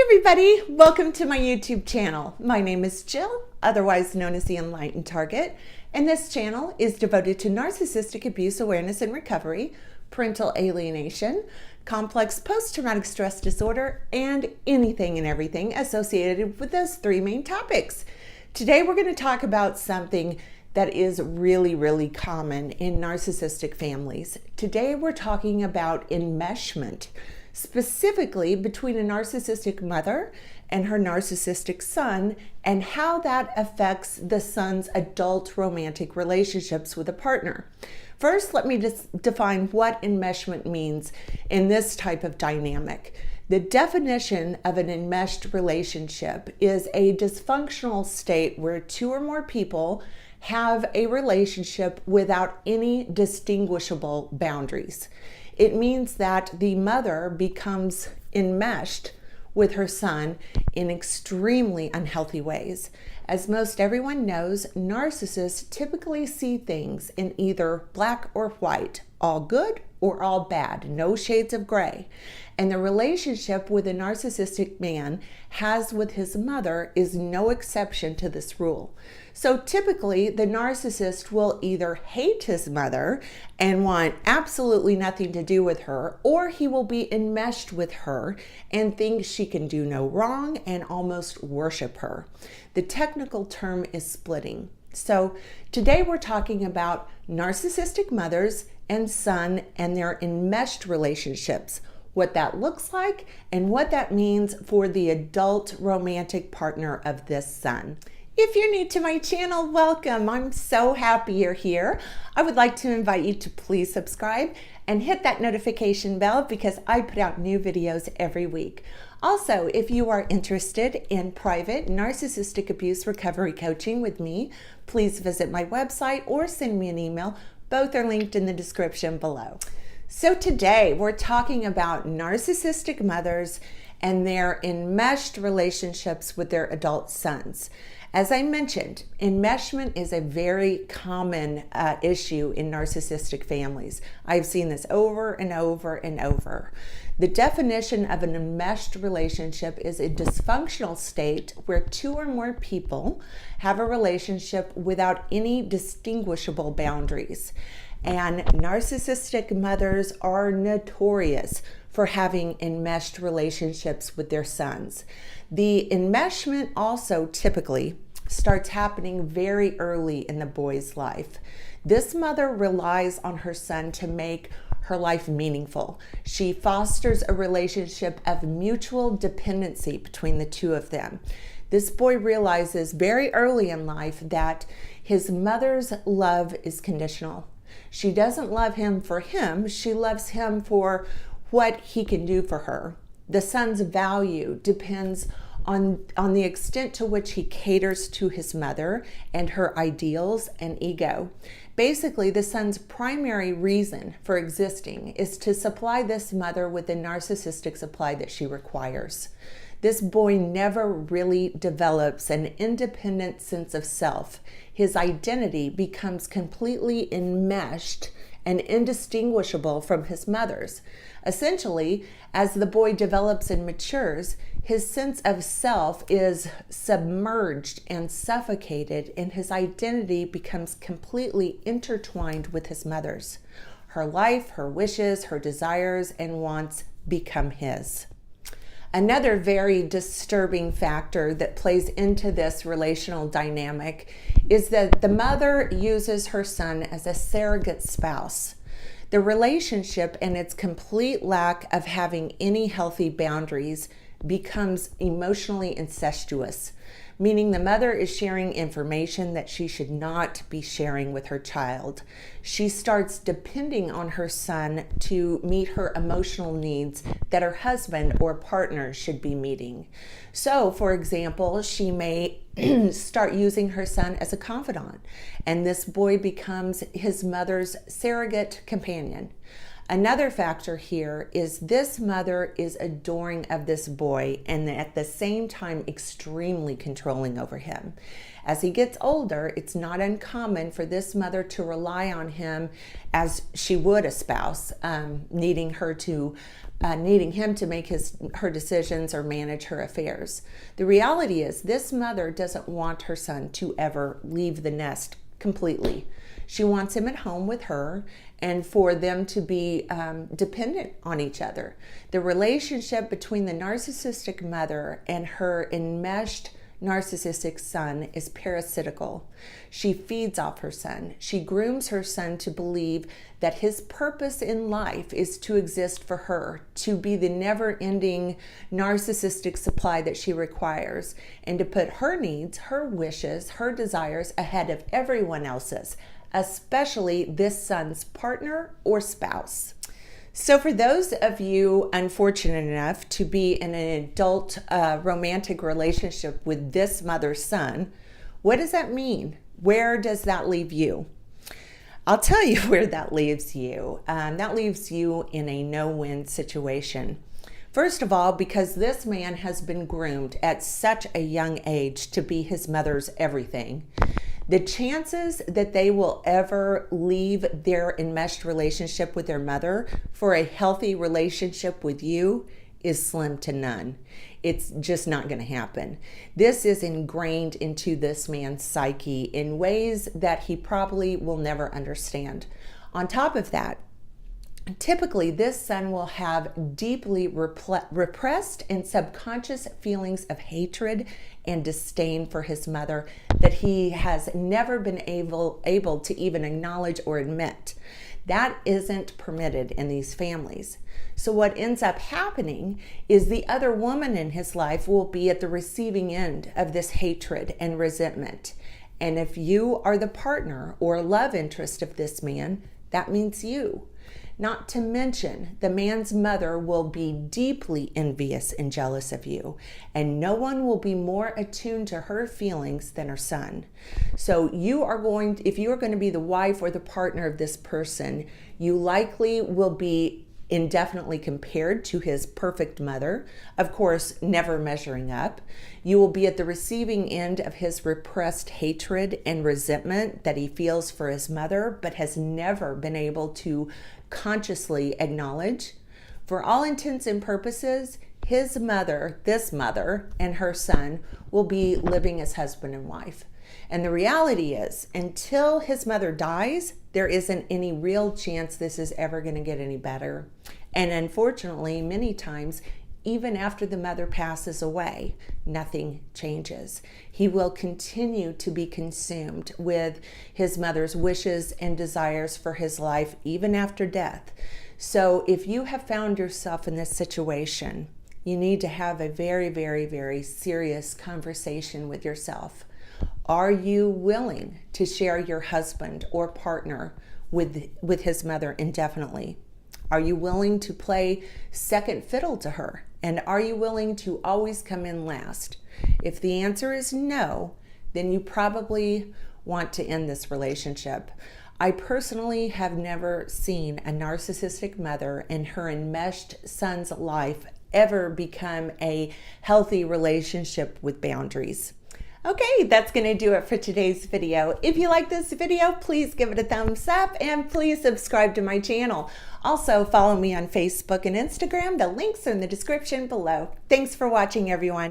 everybody, welcome to my YouTube channel. My name is Jill, otherwise known as the Enlightened Target, and this channel is devoted to narcissistic abuse awareness and recovery, parental alienation, complex post-traumatic stress disorder, and anything and everything associated with those three main topics. Today we're going to talk about something that is really common in narcissistic families. Today we're talking about enmeshment, specifically between a narcissistic mother and her narcissistic son, and how that affects the son's adult romantic relationships with a partner. First, let me just define what enmeshment means in this type of dynamic. The definition of an enmeshed relationship is a dysfunctional state where two or more people have a relationship without any distinguishable boundaries. It means that the mother becomes enmeshed with her son in extremely unhealthy ways. As most everyone knows, narcissists typically see things in either black or white, all good or all bad, no shades of gray. And the relationship with a narcissistic man has with his mother is no exception to this rule. So typically, the narcissist will either hate his mother and want absolutely nothing to do with her, or he will be enmeshed with her and think she can do no wrong and almost worship her. The technical term is splitting. So today we're talking about narcissistic mothers and son and their enmeshed relationships, what that looks like and what that means for the adult romantic partner of this son. If you're new to my channel, welcome. I'm so happy you're here. I would like to invite you to please subscribe and hit that notification bell because I put out new videos every week. Also, if you are interested in private narcissistic abuse recovery coaching with me, please visit my website or send me an email. Both are linked in the description below. So today we're talking about narcissistic mothers and their enmeshed relationships with their adult sons. As I mentioned, enmeshment is a very common issue in narcissistic families. I've seen this over and over and over. The definition of an enmeshed relationship is a dysfunctional state where two or more people have a relationship without any distinguishable boundaries. And narcissistic mothers are notorious for having enmeshed relationships with their sons. The enmeshment also typically starts happening very early in the boy's life. This mother relies on her son to make her life meaningful. She fosters a relationship of mutual dependency between the two of them. This boy realizes very early in life that his mother's love is conditional. She doesn't love him for him, she loves him for what he can do for her. The son's value depends on the extent to which he caters to his mother and her ideals and ego. Basically, the son's primary reason for existing is to supply this mother with the narcissistic supply that she requires. This boy never really develops an independent sense of self. His identity becomes completely enmeshed and indistinguishable from his mother's. Essentially, as the boy develops and matures, his sense of self is submerged and suffocated, and his identity becomes completely intertwined with his mother's. Her life, her wishes, her desires, and wants become his. Another very disturbing factor that plays into this relational dynamic is that the mother uses her son as a surrogate spouse. The relationship and its complete lack of having any healthy boundaries becomes emotionally incestuous, meaning the mother is sharing information that she should not be sharing with her child. She starts depending on her son to meet her emotional needs that her husband or partner should be meeting. So, for example, she may start using her son as a confidant, and this boy becomes his mother's surrogate companion. Another factor here is this mother is adoring of this boy and at the same time extremely controlling over him. As he gets older, it's not uncommon for this mother to rely on him as she would a spouse, needing him to make her decisions or manage her affairs. The reality is this mother doesn't want her son to ever leave the nest completely. She wants him at home with her and for them to be dependent on each other. The relationship between the narcissistic mother and her enmeshed narcissistic son is parasitical. She feeds off her son. She grooms her son to believe that his purpose in life is to exist for her, to be the never-ending narcissistic supply that she requires, and to put her needs, her wishes, her desires ahead of everyone else's, especially this son's partner or spouse. So for those of you unfortunate enough to be in an adult romantic relationship with this mother's son, what does that mean? Where does that leave you? I'll tell you where that leaves you. That leaves you in a no-win situation. First of all, because this man has been groomed at such a young age to be his mother's everything. The chances that they will ever leave their enmeshed relationship with their mother for a healthy relationship with you is slim to none. It's just not going to happen. This is ingrained into this man's psyche in ways that he probably will never understand. On top of that, typically, this son will have deeply repressed and subconscious feelings of hatred and disdain for his mother that he has never been able to even acknowledge or admit. That isn't permitted in these families. So what ends up happening is the other woman in his life will be at the receiving end of this hatred and resentment. And if you are the partner or love interest of this man, that means you. Not to mention, the man's mother will be deeply envious and jealous of you, and no one will be more attuned to her feelings than her son. So if you are going to be the wife or the partner of this person, you likely will be indefinitely compared to his perfect mother, of course, never measuring up. You will be at the receiving end of his repressed hatred and resentment that he feels for his mother, but has never been able to consciously acknowledge. For all intents and purposes, his mother, this mother, and her son will be living as husband and wife. And the reality is, until his mother dies, there isn't any real chance this is ever going to get any better. And unfortunately, many times, even after the mother passes away, nothing changes. He will continue to be consumed with his mother's wishes and desires for his life, even after death. So if you have found yourself in this situation, you need to have a very, very, very serious conversation with yourself. Are you willing to share your husband or partner with his mother indefinitely? Are you willing to play second fiddle to her? And are you willing to always come in last? If the answer is no, then you probably want to end this relationship. I personally have never seen a narcissistic mother and her enmeshed son's life ever become a healthy relationship with boundaries. Okay, that's going to do it for today's video. If you like this video, please give it a thumbs up and please subscribe to my channel. Also, follow me on Facebook and Instagram. The links are in the description below. Thanks for watching, everyone.